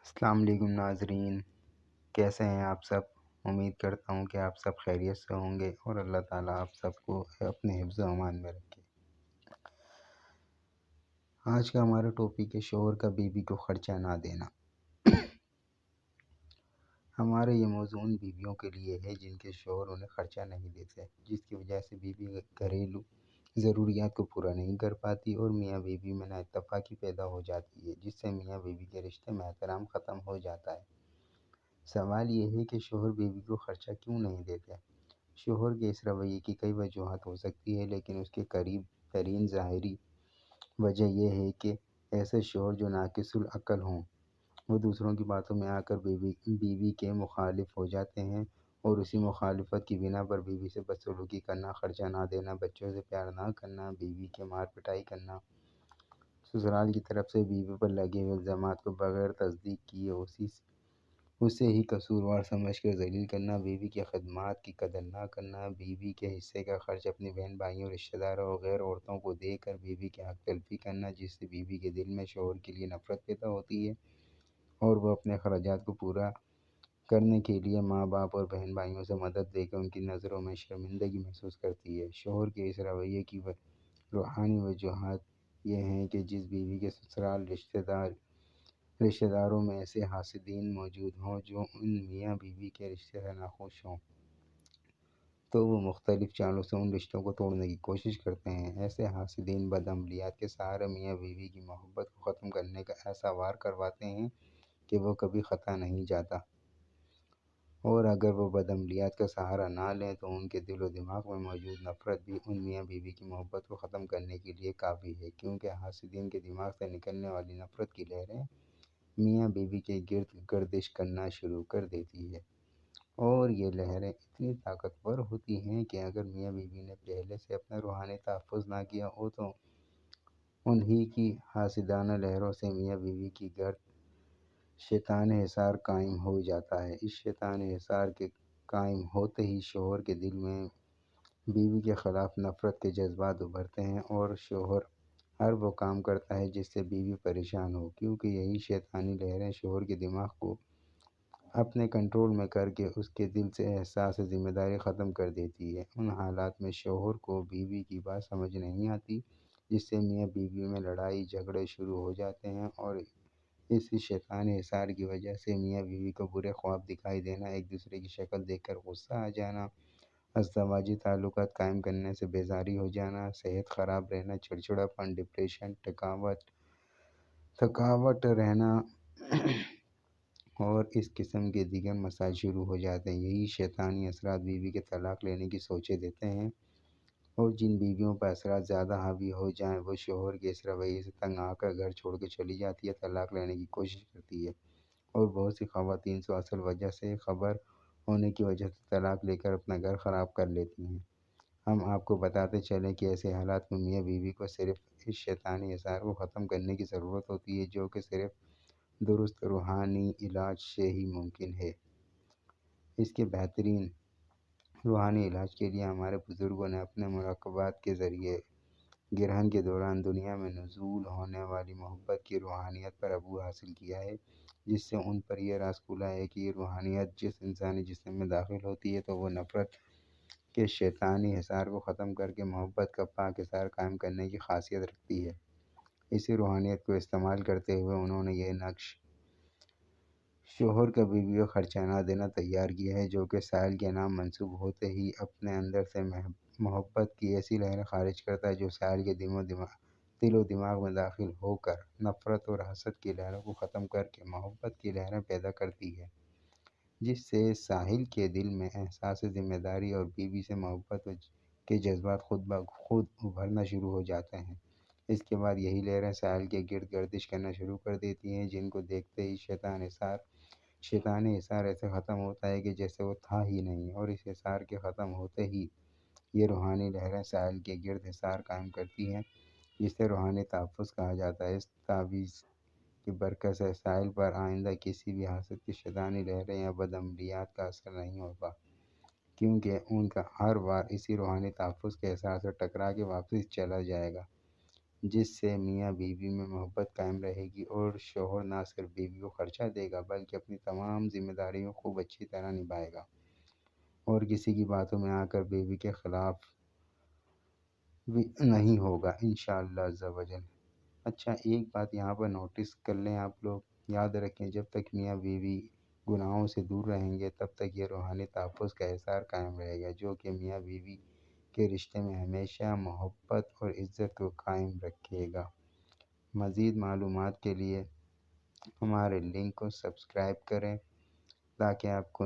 السلام علیکم ناظرین، کیسے ہیں آپ سب؟ امید کرتا ہوں کہ آپ سب خیریت سے ہوں گے اور اللہ تعالیٰ آپ سب کو اپنے حفظ و امان میں رکھے۔ آج کا ہمارا ٹاپک ہے شوہر کا بیوی کو خرچہ نہ دینا۔ ہمارا یہ موضوع ان بیویوں کے لیے ہے جن کے شوہر انہیں خرچہ نہیں دیتے، جس کی وجہ سے بیوی گھریلو ضروریات کو پورا نہیں کر پاتی اور میاں بیوی میں نااتفاقی پیدا ہو جاتی ہے، جس سے میاں بیوی کے رشتے میں احترام ختم ہو جاتا ہے۔ سوال یہ ہے کہ شوہر بیوی کو خرچہ کیوں نہیں دیتے؟ شوہر کے اس رویے کی کئی وجوہات ہو سکتی ہے، لیکن اس کے قریب ترین ظاہری وجہ یہ ہے کہ ایسے شوہر جو ناقص العقل ہوں، وہ دوسروں کی باتوں میں آ کر بیوی کے مخالف ہو جاتے ہیں اور اسی مخالفت کی بنا پر بیوی سے بدسلوکی کرنا، خرچہ نہ دینا، بچوں سے پیار نہ کرنا، بیوی کے مار پٹائی کرنا، سسرال کی طرف سے بیوی پر لگے ہوئے الزامات کو بغیر تصدیق کیے اسے ہی قصوروار سمجھ کر ذلیل کرنا، بیوی کی خدمات کی قدر نہ کرنا، بیوی کے حصے کا خرچ اپنی بہن بھائیوں، رشتہ داروں اور غیر عورتوں کو دے کر بیوی کی حق تلفی کرنا، جس سے بیوی کے دل میں شوہر کے لیے نفرت پیدا ہوتی ہے اور وہ اپنے اخراجات کو پورا کرنے کے لیے ماں باپ اور بہن بھائیوں سے مدد لے کر ان کی نظروں میں شرمندگی محسوس کرتی ہے۔ شوہر کے اس رویے کی روحانی وجوہات یہ ہیں کہ جس بیوی کے سسرال رشتہ داروں میں ایسے حاسدین موجود ہوں جو ان میاں بیوی کے رشتے سے ناخوش ہوں، تو وہ مختلف چالوں سے ان رشتوں کو توڑنے کی کوشش کرتے ہیں۔ ایسے حاسدین بدعملیات کے سہارے میاں بیوی کی محبت کو ختم کرنے کا ایسا وار کرواتے ہیں کہ وہ کبھی خطا نہیں جاتا، اور اگر وہ بدعملیات کا سہارا نہ لیں تو ان کے دل و دماغ میں موجود نفرت بھی ان میاں بیوی کی محبت کو ختم کرنے کے لیے کافی ہے، کیونکہ حاسدین کے دماغ سے نکلنے والی نفرت کی لہریں میاں بیوی کے گرد گردش کرنا شروع کر دیتی ہے، اور یہ لہریں اتنی طاقتور ہوتی ہیں کہ اگر میاں بیوی نے پہلے سے اپنا روحانی تحفظ نہ کیا ہو تو انہی کی حاسدانہ لہروں سے میاں بیوی کی گرد شیطان حصار قائم ہو جاتا ہے۔ اس شیطان حصار کے قائم ہوتے ہی شوہر کے دل میں بیوی کے خلاف نفرت کے جذبات ابھرتے ہیں اور شوہر ہر وہ کام کرتا ہے جس سے بیوی پریشان ہو، کیونکہ یہی شیطانی لہریں شوہر کے دماغ کو اپنے کنٹرول میں کر کے اس کے دل سے احساس ذمہ داری ختم کر دیتی ہے۔ ان حالات میں شوہر کو بیوی کی بات سمجھ نہیں آتی، جس سے میاں بیوی میں لڑائی جھگڑے شروع ہو جاتے ہیں، اور اس شیطانی حصار کی وجہ سے میاں بیوی کو برے خواب دکھائی دینا، ایک دوسرے کی شکل دیکھ کر غصہ آ جانا، ازدواجی تعلقات قائم کرنے سے بیزاری ہو جانا، صحت خراب رہنا، چڑچڑاپن، ڈپریشن، تھکاوٹ رہنا اور اس قسم کے دیگر مسائل شروع ہو جاتے ہیں۔ یہی شیطانی اثرات بیوی کے طلاق لینے کی سوچیں دیتے ہیں، اور جن بیویوں پر اثرات زیادہ حاوی ہو جائیں وہ شوہر کے اس رویے سے تنگ آ کر گھر چھوڑ کے چلی جاتی ہے، طلاق لینے کی کوشش کرتی ہے، اور بہت سی خواتین تو اصل وجہ سے خبر ہونے کی وجہ سے طلاق لے کر اپنا گھر خراب کر لیتی ہیں۔ ہم آپ کو بتاتے چلیں کہ ایسے حالات میں میاں بیوی کو صرف اس شیطانی اثار کو ختم کرنے کی ضرورت ہوتی ہے، جو کہ صرف درست روحانی علاج سے ہی ممکن ہے۔ اس کے بہترین روحانی علاج کے لیے ہمارے بزرگوں نے اپنے مراقبات کے ذریعے گرہن کے دوران دنیا میں نزول ہونے والی محبت کی روحانیت پر عبور حاصل کیا ہے، جس سے ان پر یہ راز کھلا ہے کہ یہ روحانیت جس انسانی جسم میں داخل ہوتی ہے تو وہ نفرت کے شیطانی حصار کو ختم کر کے محبت کا پاک حصار قائم کرنے کی خاصیت رکھتی ہے۔ اسی روحانیت کو استعمال کرتے ہوئے انہوں نے یہ نقش شوہر کا بیوی کو خرچہ نہ دینا تیار کیا ہے، جو کہ سائل کے نام منسوب ہوتے ہی اپنے اندر سے محبت کی ایسی لہریں خارج کرتا ہے جو سائل کے دل و دماغ میں داخل ہو کر نفرت اور حسد کی لہروں کو ختم کر کے محبت کی لہریں پیدا کرتی ہے، جس سے ساحل کے دل میں احساس ذمہ داری اور بیوی سے محبت کے جذبات خود بخود ابھرنا شروع ہو جاتے ہیں۔ اس کے بعد یہی لہریں ساحل کے گرد گردش کرنا شروع کر دیتی ہیں، جن کو دیکھتے ہی شیطانی حصار ایسے ختم ہوتا ہے کہ جیسے وہ تھا ہی نہیں، اور اس حصار کے ختم ہوتے ہی یہ روحانی لہریں ساحل کے گرد حصار قائم کرتی ہیں، جسے روحانی تحفظ کہا جاتا ہے۔ اس تعویذ کی برکت سے ساحل پر آئندہ کسی بھی حاسد کی شیطانی لہریں یا بدعملیات کا اثر نہیں ہوگا، کیونکہ ان کا ہر بار اسی روحانی تحفظ کے حصار سے ٹکرا کے واپس چلا جائے گا۔ جس سے میاں بیوی میں محبت قائم رہے گی اور شوہر نہ صرف بیوی کو خرچہ دے گا بلکہ اپنی تمام ذمہ داریوں خوب اچھی طرح نبھائے گا اور کسی کی باتوں میں آ کر بیوی کے خلاف بھی نہیں ہوگا انشاءاللہ عز و جل۔ اچھا، ایک بات یہاں پر نوٹس کر لیں آپ لوگ، یاد رکھیں جب تک میاں بیوی گناہوں سے دور رہیں گے تب تک یہ روحانی تحفظ کا احساس قائم رہے گا جو کہ میاں بیوی کے رشتے میں ہمیشہ محبت اور عزت کو قائم رکھے گا۔ مزید معلومات کے لیے ہمارے لنک کو سبسکرائب کریں تاکہ آپ کو